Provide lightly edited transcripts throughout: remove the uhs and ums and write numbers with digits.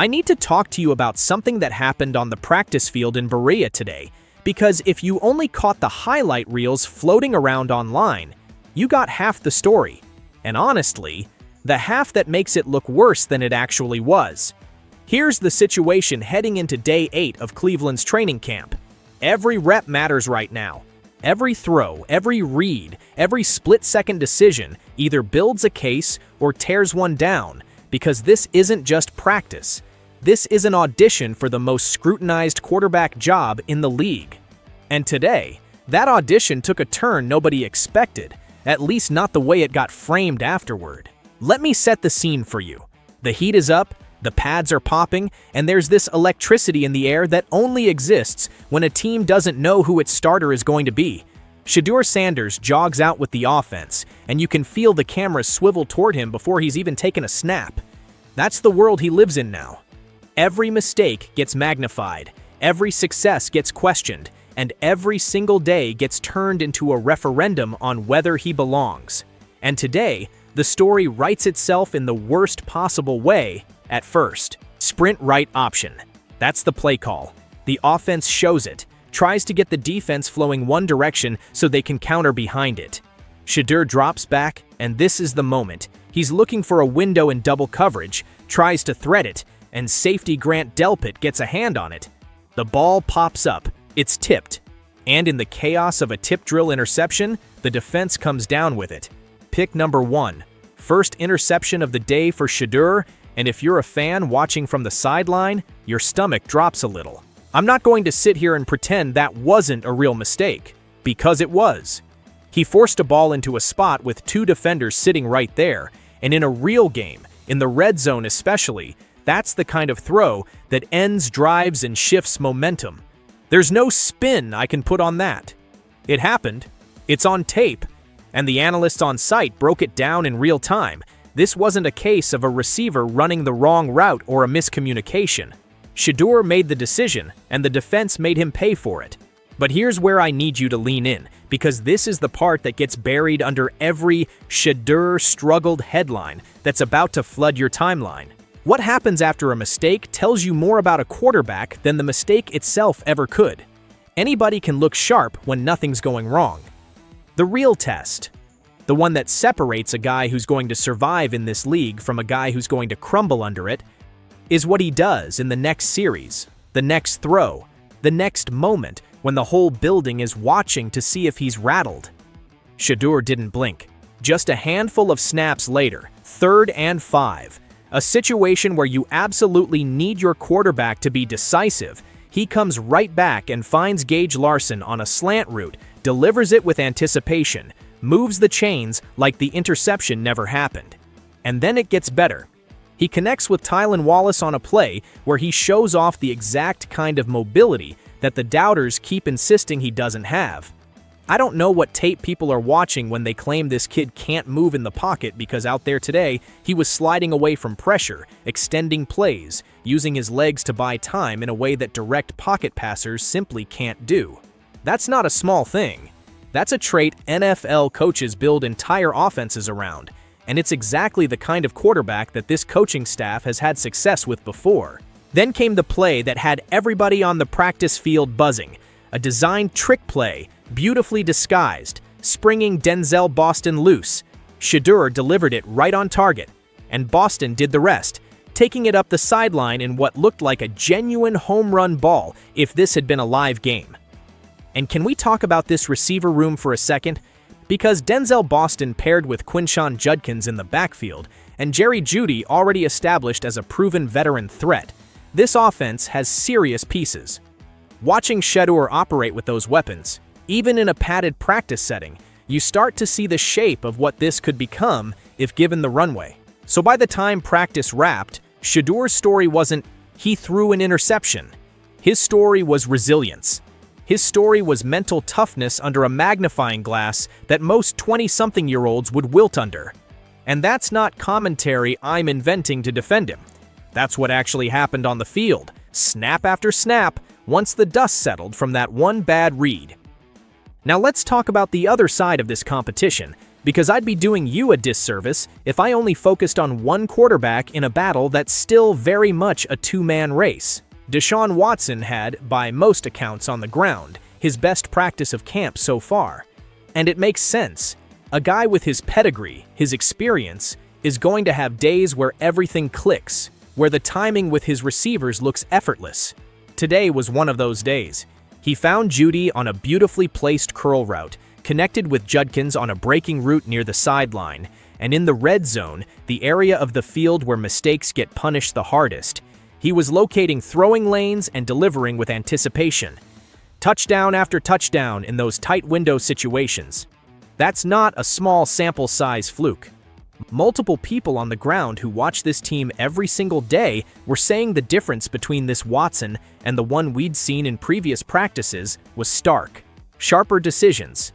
I need to talk to you about something that happened on the practice field in Berea today, because if you only caught the highlight reels floating around online, you got half the story. And honestly, the half that makes it look worse than it actually was. Here's the situation heading into day 8 of Cleveland's training camp. Every rep matters right now. Every throw, every read, every split-second decision either builds a case or tears one down, because this isn't just practice. This is an audition for the most scrutinized quarterback job in the league. And today, that audition took a turn nobody expected, at least not the way it got framed afterward. Let me set the scene for you. The heat is up, the pads are popping, and there's this electricity in the air that only exists when a team doesn't know who its starter is going to be. Shedeur Sanders jogs out with the offense, and you can feel the camera swivel toward him before he's even taken a snap. That's the world he lives in now. Every mistake gets magnified, every success gets questioned, and every single day gets turned into a referendum on whether he belongs. And today, the story writes itself in the worst possible way at first. Sprint right option. That's the play call. The offense shows it, tries to get the defense flowing one direction so they can counter behind it. Shedeur drops back, and this is the moment. He's looking for a window in double coverage, tries to thread it, and safety Grant Delpit gets a hand on it. The ball pops up, it's tipped, and in the chaos of a tip drill interception, the defense comes down with it. Pick number 1. First interception of the day for Shedeur, and if you're a fan watching from the sideline, your stomach drops a little. I'm not going to sit here and pretend that wasn't a real mistake, because it was. He forced a ball into a spot with 2 defenders sitting right there, and in a real game, in the red zone especially, that's the kind of throw that ends drives and shifts momentum. There's no spin I can put on that. It happened, it's on tape, and the analysts on site broke it down in real time. This wasn't a case of a receiver running the wrong route or a miscommunication. Shedeur made the decision, and the defense made him pay for it. But here's where I need you to lean in, because this is the part that gets buried under every Shedeur struggled headline that's about to flood your timeline. What happens after a mistake tells you more about a quarterback than the mistake itself ever could. Anybody can look sharp when nothing's going wrong. The real test, the one that separates a guy who's going to survive in this league from a guy who's going to crumble under it, is what he does in the next series, the next throw, the next moment when the whole building is watching to see if he's rattled. Shedeur didn't blink. Just a handful of snaps later, 3rd and 5, a situation where you absolutely need your quarterback to be decisive, he comes right back and finds Gage Larson on a slant route, delivers it with anticipation, moves the chains like the interception never happened. And then it gets better. He connects with Tylan Wallace on a play where he shows off the exact kind of mobility that the doubters keep insisting he doesn't have. I don't know what tape people are watching when they claim this kid can't move in the pocket, because out there today, he was sliding away from pressure, extending plays, using his legs to buy time in a way that direct pocket passers simply can't do. That's not a small thing. That's a trait NFL coaches build entire offenses around, and it's exactly the kind of quarterback that this coaching staff has had success with before. Then came the play that had everybody on the practice field buzzing, a designed trick play, beautifully disguised, springing Denzel Boston loose. Shedeur delivered it right on target, and Boston did the rest, taking it up the sideline in what looked like a genuine home run ball if this had been a live game. And can we talk about this receiver room for a second? Because Denzel Boston paired with Quinshon Judkins in the backfield, and Jerry Jeudy already established as a proven veteran threat, this offense has serious pieces. Watching Shedeur operate with those weapons, even in a padded practice setting, you start to see the shape of what this could become if given the runway. So by the time practice wrapped, Shedeur's story wasn't, he threw an interception. His story was resilience. His story was mental toughness under a magnifying glass that most 20-something-year-olds would wilt under. And that's not commentary I'm inventing to defend him. That's what actually happened on the field, snap after snap, once the dust settled from that one bad read. Now let's talk about the other side of this competition, because I'd be doing you a disservice if I only focused on one quarterback in a battle that's still very much a two-man race. Deshaun Watson had, by most accounts on the ground, his best practice of camp so far. And it makes sense. A guy with his pedigree, his experience, is going to have days where everything clicks, where the timing with his receivers looks effortless. Today was one of those days. He found Judy on a beautifully placed curl route, connected with Judkins on a breaking route near the sideline, and in the red zone, the area of the field where mistakes get punished the hardest, he was locating throwing lanes and delivering with anticipation. Touchdown after touchdown in those tight window situations. That's not a small sample size fluke. Multiple people on the ground who watch this team every single day were saying the difference between this Watson and the one we'd seen in previous practices was stark. Sharper decisions,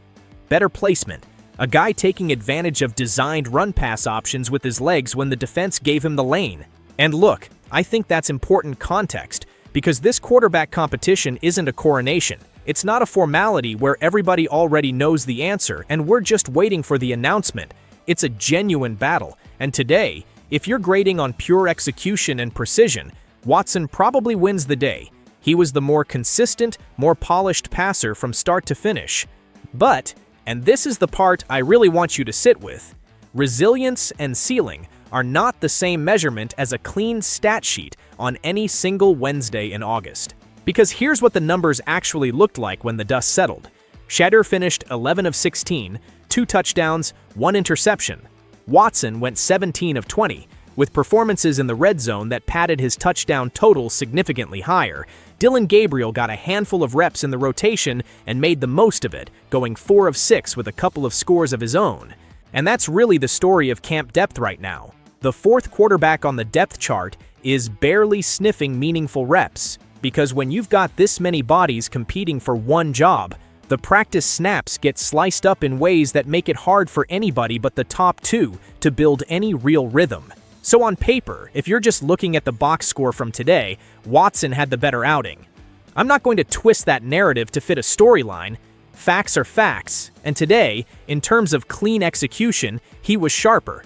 better placement, a guy taking advantage of designed run-pass options with his legs when the defense gave him the lane. And look, I think that's important context, because this quarterback competition isn't a coronation. It's not a formality where everybody already knows the answer and we're just waiting for the announcement. It's a genuine battle, and today, if you're grading on pure execution and precision, Watson probably wins the day. He was the more consistent, more polished passer from start to finish. But, and this is the part I really want you to sit with, resilience and ceiling are not the same measurement as a clean stat sheet on any single Wednesday in August. Because here's what the numbers actually looked like when the dust settled. Shedeur finished 11 of 16, 2 touchdowns, 1 interception. Watson went 17 of 20, with performances in the red zone that padded his touchdown total significantly higher. Dillon Gabriel got a handful of reps in the rotation and made the most of it, going 4 of 6 with a couple of scores of his own. And that's really the story of camp depth right now. The fourth quarterback on the depth chart is barely sniffing meaningful reps, because when you've got this many bodies competing for one job, the practice snaps get sliced up in ways that make it hard for anybody but the top two to build any real rhythm. So on paper, if you're just looking at the box score from today, Watson had the better outing. I'm not going to twist that narrative to fit a storyline. Facts are facts, and today, in terms of clean execution, he was sharper.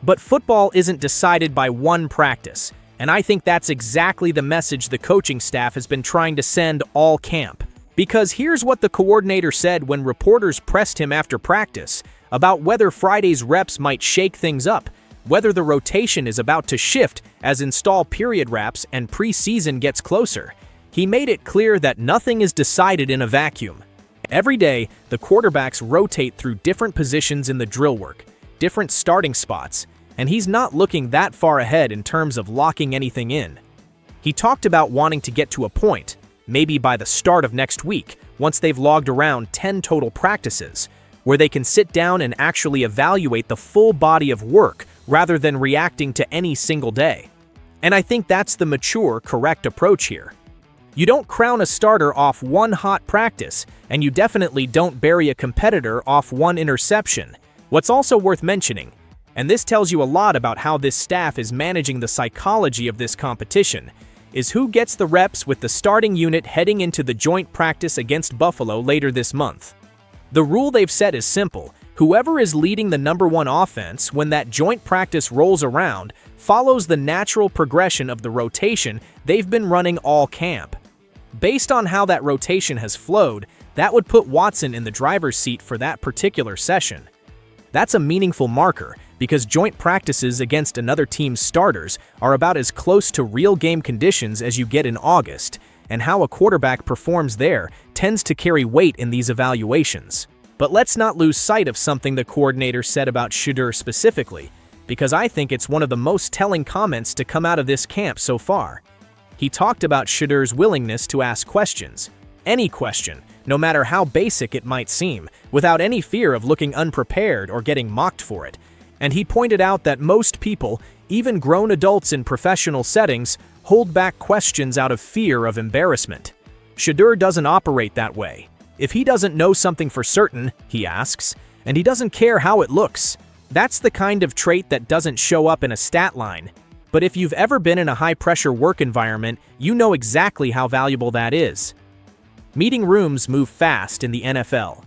But football isn't decided by one practice, and I think that's exactly the message the coaching staff has been trying to send all camp. Because here's what the coordinator said when reporters pressed him after practice about whether Friday's reps might shake things up, whether the rotation is about to shift as install period wraps and preseason gets closer. He made it clear that nothing is decided in a vacuum. Every day, the quarterbacks rotate through different positions in the drill work, different starting spots, and he's not looking that far ahead in terms of locking anything in. He talked about wanting to get to a point, maybe by the start of next week, once they've logged around 10 total practices, where they can sit down and actually evaluate the full body of work rather than reacting to any single day. And I think that's the mature, correct approach here. You don't crown a starter off one hot practice, and you definitely don't bury a competitor off one interception. What's also worth mentioning, and this tells you a lot about how this staff is managing the psychology of this competition, is who gets the reps with the starting unit heading into the joint practice against Buffalo later this month. The rule they've set is simple. Whoever is leading the number one offense when that joint practice rolls around follows the natural progression of the rotation they've been running all camp. Based on how that rotation has flowed, that would put Watson in the driver's seat for that particular session. That's a meaningful marker, because joint practices against another team's starters are about as close to real game conditions as you get in August, and how a quarterback performs there tends to carry weight in these evaluations. But let's not lose sight of something the coordinator said about Shedeur specifically, because I think it's one of the most telling comments to come out of this camp so far. He talked about Shedeur's willingness to ask questions, any question, no matter how basic it might seem, without any fear of looking unprepared or getting mocked for it. And he pointed out that most people, even grown adults in professional settings, hold back questions out of fear of embarrassment. Shedeur doesn't operate that way. If he doesn't know something for certain, he asks, and he doesn't care how it looks. That's the kind of trait that doesn't show up in a stat line. But if you've ever been in a high-pressure work environment, you know exactly how valuable that is. Meeting rooms move fast in the NFL.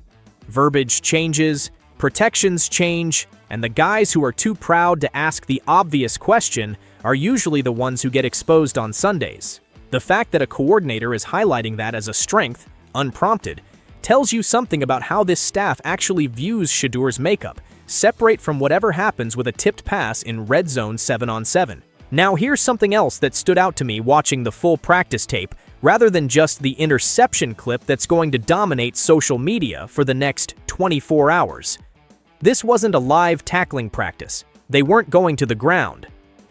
Verbiage changes, Protections change, and the guys who are too proud to ask the obvious question are usually the ones who get exposed on Sundays. The fact that a coordinator is highlighting that as a strength, unprompted, tells you something about how this staff actually views Shedeur's makeup, separate from whatever happens with a tipped pass in red zone 7-on-7. Now here's something else that stood out to me watching the full practice tape, rather than just the interception clip that's going to dominate social media for the next 24 hours. This wasn't a live tackling practice. They weren't going to the ground.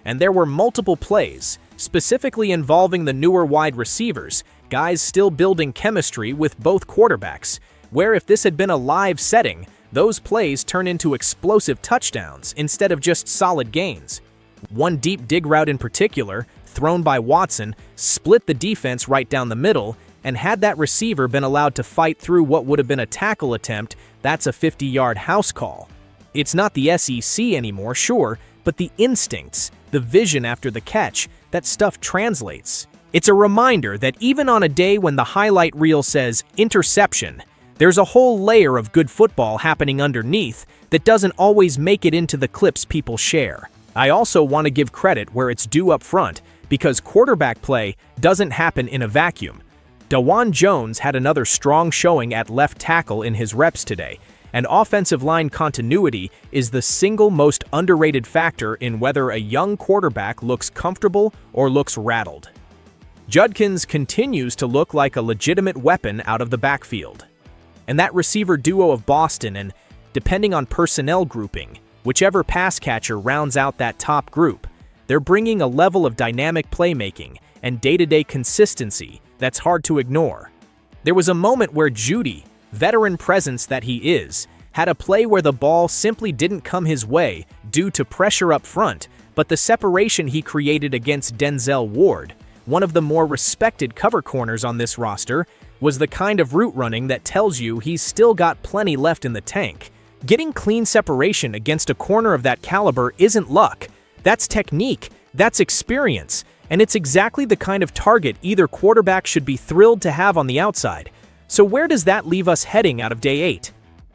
And there were multiple plays, specifically involving the newer wide receivers, guys still building chemistry with both quarterbacks, where if this had been a live setting, those plays turn into explosive touchdowns instead of just solid gains. One deep dig route in particular, thrown by Watson, split the defense right down the middle, and had that receiver been allowed to fight through what would have been a tackle attempt, that's a 50-yard house call. It's not the SEC anymore, sure, but the instincts, the vision after the catch, that stuff translates. It's a reminder that even on a day when the highlight reel says interception, there's a whole layer of good football happening underneath that doesn't always make it into the clips people share. I also want to give credit where it's due up front, because quarterback play doesn't happen in a vacuum. Dawand Jones had another strong showing at left tackle in his reps today, and offensive line continuity is the single most underrated factor in whether a young quarterback looks comfortable or looks rattled. Judkins continues to look like a legitimate weapon out of the backfield. And that receiver duo of Boston, and depending on personnel grouping, whichever pass catcher rounds out that top group, they're bringing a level of dynamic playmaking and day-to-day consistency that's hard to ignore. There was a moment where Judy, veteran presence that he is, had a play where the ball simply didn't come his way due to pressure up front, but the separation he created against Denzel Ward, one of the more respected cover corners on this roster, was the kind of route running that tells you he's still got plenty left in the tank. Getting clean separation against a corner of that caliber isn't luck. That's technique, that's experience, and it's exactly the kind of target either quarterback should be thrilled to have on the outside. So where does that leave us heading out of Day 8?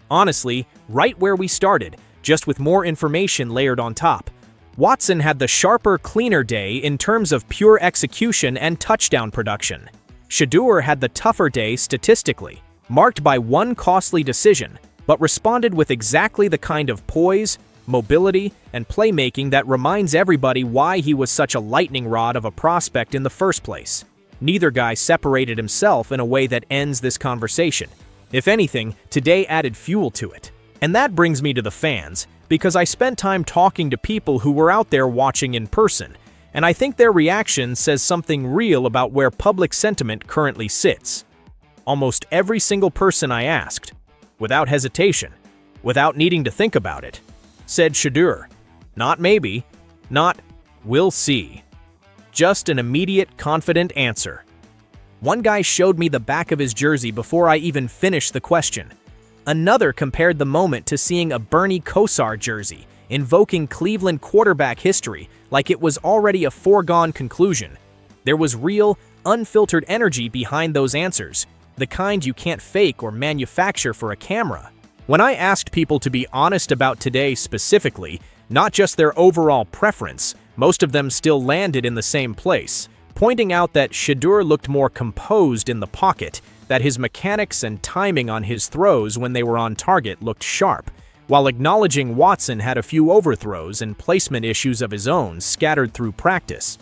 Honestly, right where we started, just with more information layered on top. Watson had the sharper, cleaner day in terms of pure execution and touchdown production. Shedeur had the tougher day statistically, marked by one costly decision, but responded with exactly the kind of poise, mobility, and playmaking that reminds everybody why he was such a lightning rod of a prospect in the first place. Neither guy separated himself in a way that ends this conversation. If anything, today added fuel to it. And that brings me to the fans, because I spent time talking to people who were out there watching in person, and I think their reaction says something real about where public sentiment currently sits. Almost every single person I asked, without hesitation, without needing to think about it, said Shedeur. Not maybe, not we'll see. Just an immediate, confident answer. One guy showed me the back of his jersey before I even finished the question. Another compared the moment to seeing a Bernie Kosar jersey, invoking Cleveland quarterback history like it was already a foregone conclusion. There was real, unfiltered energy behind those answers, the kind you can't fake or manufacture for a camera. When I asked people to be honest about today specifically, not just their overall preference, most of them still landed in the same place, pointing out that Shedeur looked more composed in the pocket, that his mechanics and timing on his throws when they were on target looked sharp, while acknowledging Watson had a few overthrows and placement issues of his own scattered through practice.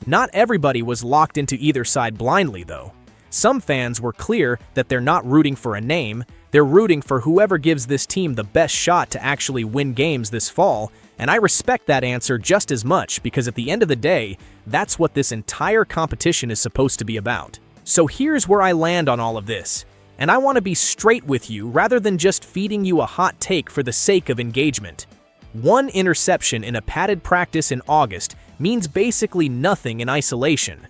Not everybody was locked into either side blindly, though. Some fans were clear that they're not rooting for a name, they're rooting for whoever gives this team the best shot to actually win games this fall, and I respect that answer just as much because at the end of the day, that's what this entire competition is supposed to be about. So here's where I land on all of this, and I want to be straight with you rather than just feeding you a hot take for the sake of engagement. One interception in a padded practice in August means basically nothing in isolation.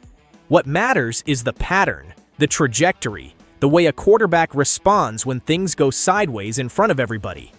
What matters is the pattern, the trajectory, the way a quarterback responds when things go sideways in front of everybody.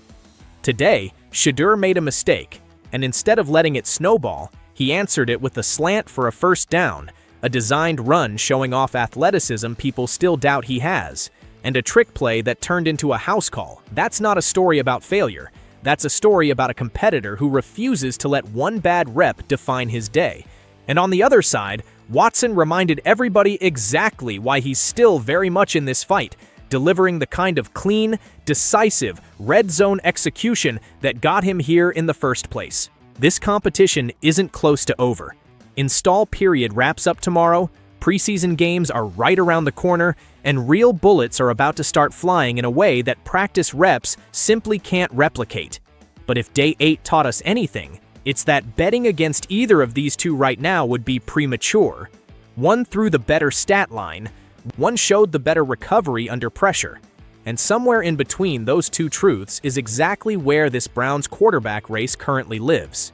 Today, Shedeur made a mistake, and instead of letting it snowball, he answered it with a slant for a first down, a designed run showing off athleticism people still doubt he has. and a trick play that turned into a house call. That's not a story about failure. That's a story about a competitor who refuses to let one bad rep define his day. And on the other side, Watson reminded everybody exactly why he's still very much in this fight, delivering the kind of clean, decisive, red zone execution that got him here in the first place. This competition isn't close to over. Install period wraps up tomorrow, preseason games are right around the corner, and real bullets are about to start flying in a way that practice reps simply can't replicate. But if Day 8 taught us anything, it's that betting against either of these two right now would be premature. One threw the better stat line, one showed the better recovery under pressure. And somewhere in between those two truths is exactly where this Browns quarterback race currently lives.